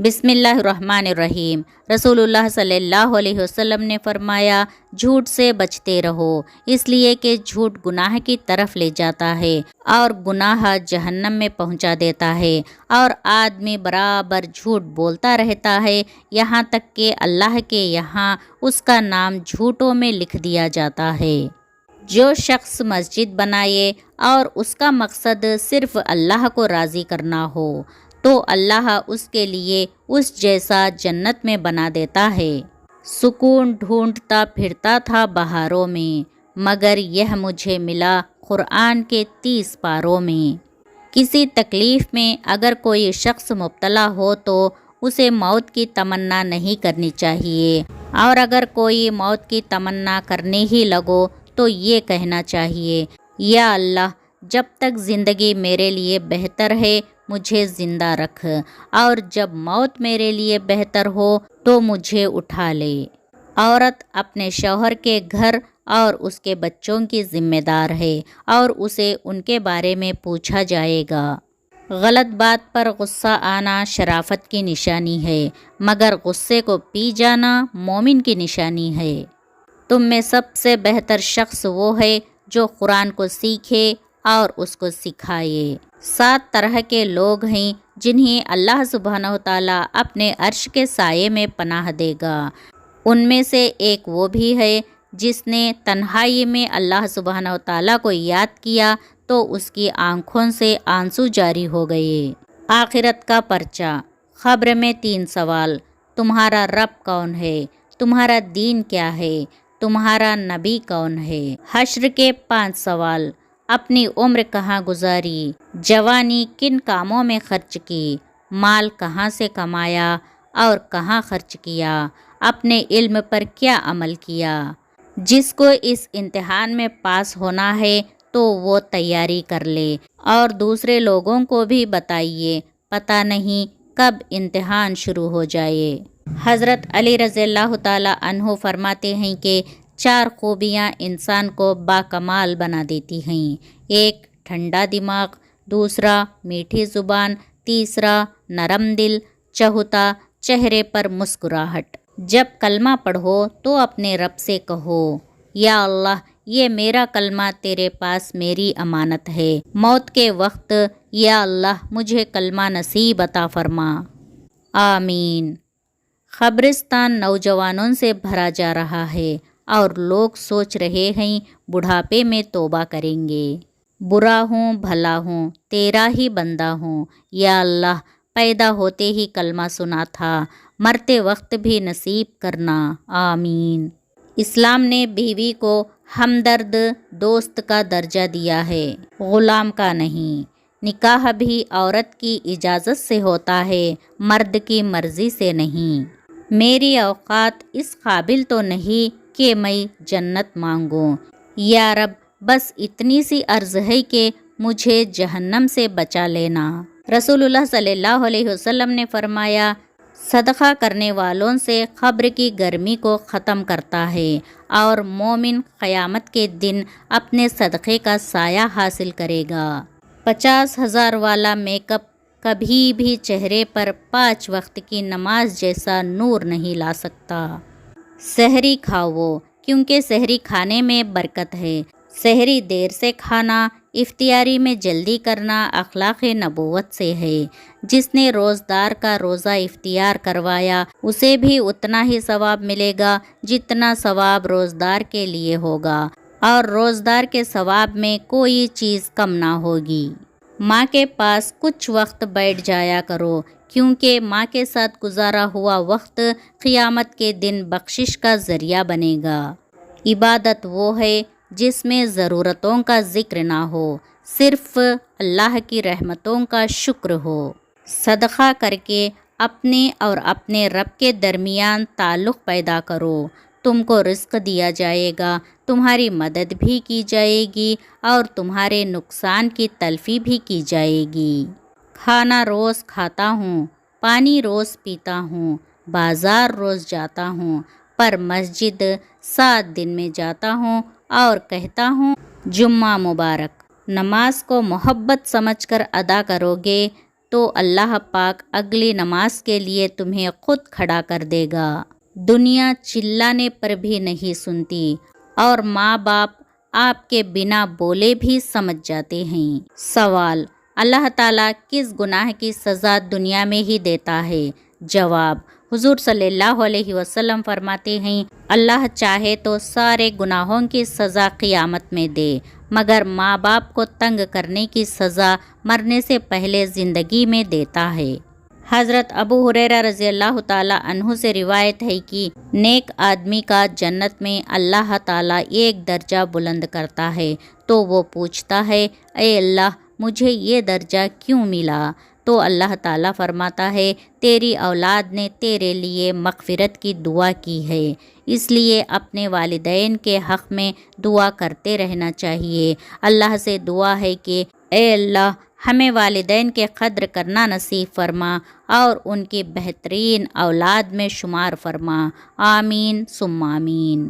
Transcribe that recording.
بسم اللہ الرحمن الرحیم۔ رسول اللہ صلی اللہ علیہ وسلم نے فرمایا، جھوٹ سے بچتے رہو، اس لیے کہ جھوٹ گناہ کی طرف لے جاتا ہے اور گناہ جہنم میں پہنچا دیتا ہے، اور آدمی برابر جھوٹ بولتا رہتا ہے یہاں تک کہ اللہ کے یہاں اس کا نام جھوٹوں میں لکھ دیا جاتا ہے۔ جو شخص مسجد بنائے اور اس کا مقصد صرف اللہ کو راضی کرنا ہو تو اللہ اس کے لیے اس جیسا جنت میں بنا دیتا ہے۔ سکون ڈھونڈتا پھرتا تھا بہاروں میں، مگر یہ مجھے ملا قرآن کے 30 پاروں میں۔ کسی تکلیف میں اگر کوئی شخص مبتلا ہو تو اسے موت کی تمنا نہیں کرنی چاہیے، اور اگر کوئی موت کی تمنا کرنے ہی لگو تو یہ کہنا چاہیے، یا اللہ جب تک زندگی میرے لیے بہتر ہے مجھے زندہ رکھ، اور جب موت میرے لیے بہتر ہو تو مجھے اٹھا لے۔ عورت اپنے شوہر کے گھر اور اس کے بچوں کی ذمہ دار ہے اور اسے ان کے بارے میں پوچھا جائے گا۔ غلط بات پر غصہ آنا شرافت کی نشانی ہے، مگر غصے کو پی جانا مومن کی نشانی ہے۔ تم میں سب سے بہتر شخص وہ ہے جو قرآن کو سیکھے اور اس کو سکھائے۔ 7 طرح کے لوگ ہیں جنہیں اللہ سبحانہ وتعالیٰ اپنے عرش کے سائے میں پناہ دے گا۔ ان میں سے ایک وہ بھی ہے جس نے تنہائی میں اللہ سبحانہ وتعالیٰ کو یاد کیا تو اس کی آنکھوں سے آنسو جاری ہو گئے۔ آخرت کا پرچہ۔ قبر میں 3 سوال: تمہارا رب کون ہے؟ تمہارا دین کیا ہے؟ تمہارا نبی کون ہے؟ حشر کے 5 سوال: اپنی عمر کہاں گزاری؟ جوانی کن کاموں میں خرچ کی؟ مال کہاں سے کمایا اور کہاں خرچ کیا؟ اپنے علم پر کیا عمل کیا؟ جس کو اس امتحان میں پاس ہونا ہے تو وہ تیاری کر لے اور دوسرے لوگوں کو بھی بتائیے، پتہ نہیں کب امتحان شروع ہو جائے۔ حضرت علی رضی اللہ تعالیٰ عنہ فرماتے ہیں کہ 4 خوبیاں انسان کو باکمال بنا دیتی ہیں: 1 ٹھنڈا دماغ، 2 میٹھی زبان، 3 نرم دل، 4 چہرے پر مسکراہٹ۔ جب کلمہ پڑھو تو اپنے رب سے کہو، یا اللہ یہ میرا کلمہ تیرے پاس میری امانت ہے، موت کے وقت یا اللہ مجھے کلمہ نصیب عطا فرما، آمین۔ قبرستان نوجوانوں سے بھرا جا رہا ہے اور لوگ سوچ رہے ہیں بڑھاپے میں توبہ کریں گے۔ برا ہوں بھلا ہوں تیرا ہی بندہ ہوں، یا اللہ پیدا ہوتے ہی کلمہ سنا تھا، مرتے وقت بھی نصیب کرنا، آمین۔ اسلام نے بیوی کو ہمدرد دوست کا درجہ دیا ہے، غلام کا نہیں۔ نکاح بھی عورت کی اجازت سے ہوتا ہے، مرد کی مرضی سے نہیں۔ میری اوقات اس قابل تو نہیں کہ میں جنت مانگوں، یا رب بس اتنی سی عرض ہے کہ مجھے جہنم سے بچا لینا۔ رسول اللہ صلی اللہ علیہ وسلم نے فرمایا، صدقہ کرنے والوں سے قبر کی گرمی کو ختم کرتا ہے، اور مومن قیامت کے دن اپنے صدقے کا سایہ حاصل کرے گا۔ 50,000 والا میک اپ کبھی بھی چہرے پر 5 وقت کی نماز جیسا نور نہیں لا سکتا۔ سحری کھاؤ، کیونکہ سحری کھانے میں برکت ہے۔ سحری دیر سے کھانا، افطاری میں جلدی کرنا اخلاق نبوت سے ہے۔ جس نے روزدار کا روزہ افطار کروایا اسے بھی اتنا ہی ثواب ملے گا جتنا ثواب روزدار کے لیے ہوگا، اور روزدار کے ثواب میں کوئی چیز کم نہ ہوگی۔ ماں کے پاس کچھ وقت بیٹھ جایا کرو، کیونکہ ماں کے ساتھ گزارا ہوا وقت قیامت کے دن بخشش کا ذریعہ بنے گا۔ عبادت وہ ہے جس میں ضرورتوں کا ذکر نہ ہو، صرف اللہ کی رحمتوں کا شکر ہو۔ صدقہ کر کے اپنے اور اپنے رب کے درمیان تعلق پیدا کرو، تم کو رزق دیا جائے گا، تمہاری مدد بھی کی جائے گی اور تمہارے نقصان کی تلفی بھی کی جائے گی۔ کھانا روز کھاتا ہوں، پانی روز پیتا ہوں، بازار روز جاتا ہوں، پر مسجد 7 دن میں جاتا ہوں اور کہتا ہوں جمعہ مبارک۔ نماز کو محبت سمجھ کر ادا کرو گے تو اللہ پاک اگلی نماز کے لیے تمہیں خود کھڑا کر دے گا۔ دنیا چلانے پر بھی نہیں سنتی اور ماں باپ آپ کے بنا بولے بھی سمجھ جاتے ہیں۔ سوال: اللہ تعالیٰ کس گناہ کی سزا دنیا میں ہی دیتا ہے؟ جواب: حضور صلی اللہ علیہ وسلم فرماتے ہیں، اللہ چاہے تو سارے گناہوں کی سزا قیامت میں دے، مگر ماں باپ کو تنگ کرنے کی سزا مرنے سے پہلے زندگی میں دیتا ہے۔ حضرت ابو ہریرہ رضی اللہ تعالیٰ عنہ سے روایت ہے کہ نیک آدمی کا جنت میں اللہ تعالیٰ ایک درجہ بلند کرتا ہے تو وہ پوچھتا ہے، اے اللہ مجھے یہ درجہ کیوں ملا؟ تو اللہ تعالیٰ فرماتا ہے، تیری اولاد نے تیرے لیے مغفرت کی دعا کی ہے، اس لیے اپنے والدین کے حق میں دعا کرتے رہنا چاہیے۔ اللہ سے دعا ہے کہ اے اللہ ہمیں والدین کے قدر کرنا نصیب فرما اور ان کی بہترین اولاد میں شمار فرما۔ آمین ثم آمین۔